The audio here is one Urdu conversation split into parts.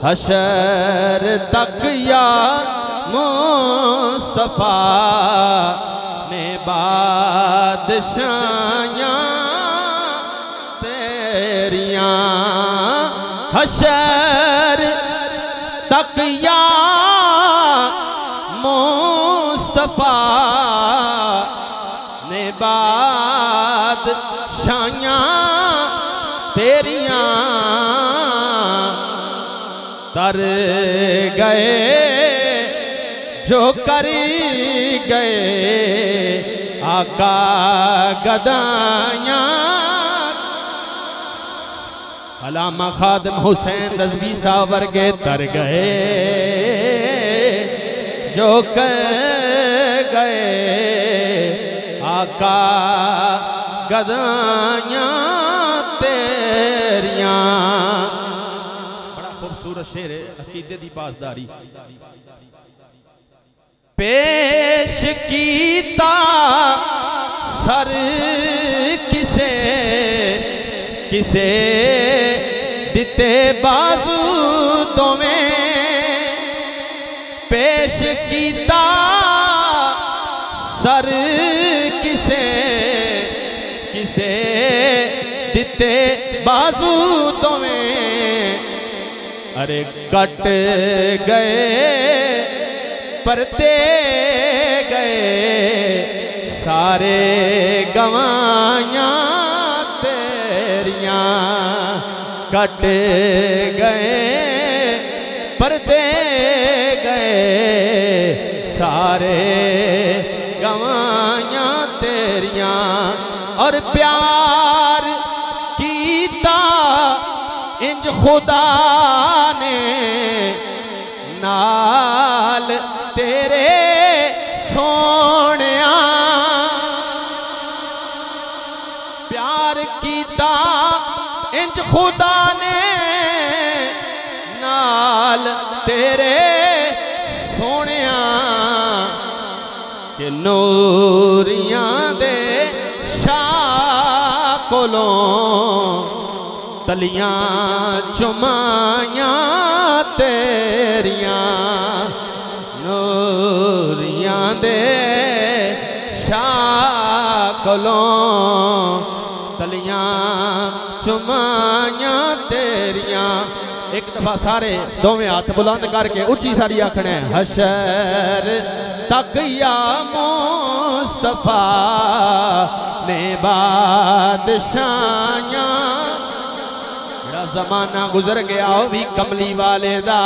حشر تک یا مصطفیٰ نے بادشاہیاں تیریاں حشر تک یا مصطفیٰ نے بادشاہیاں تیریاں تر گئے جو کر گئے آقا گدائیاں علامہ خادم حسین رضوی صاحب ورگے تر گئے جو کر گئے آقا گدائیاں تیریاں بڑا خوبصورت شعر ہے عقیدے دی پاسداری پیش کیتا سر کسے دیتے بازو تو میں پیش کیتا سر کسے دیتے بازو تو میں ارے کٹ گئے پرتے گئے سارے گوائیاں تیریاں کٹ گئے پرتے گئے سارے گوائیاں تیریاں اور پیار کیتا انج خدا نے نال تیرے سونیاں پیار کیتا انج خدا نے نال تیرے سونیاں کہ نوریاں دے شاہ کولوں تلیاں چمائیاں تیریاں نوریاں دے شاہ کولوں تلیاں چمائیاں تیریاں ایک دفعہ سارے دوویں ہاتھ بلند کر کے اچھی ساری آکھنے حشر تک یا مصطفیٰ نے بادشاہیاں جڑا زمانہ گزر گیا وہ بھی کملی والے دا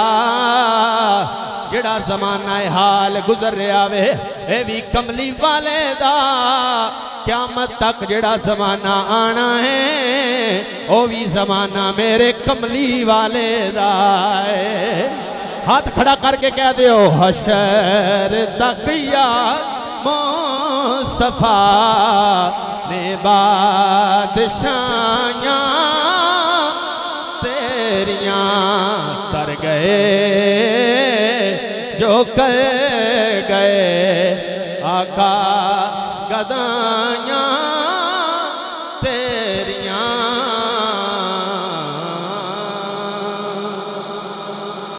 جڑا زمانہ حال گزر رہا وے اے بھی کملی والے دا قیامت تک جڑا زمانہ آنا ہے وہ بھی زمانہ میرے کملی والے دا ہے ہاتھ کھڑا کر کے کہہ دیو حشر تک یا مصطفیٰ نے بادشاہیاں تیریاں تر گئے جو کر گئے آقا گدائیاں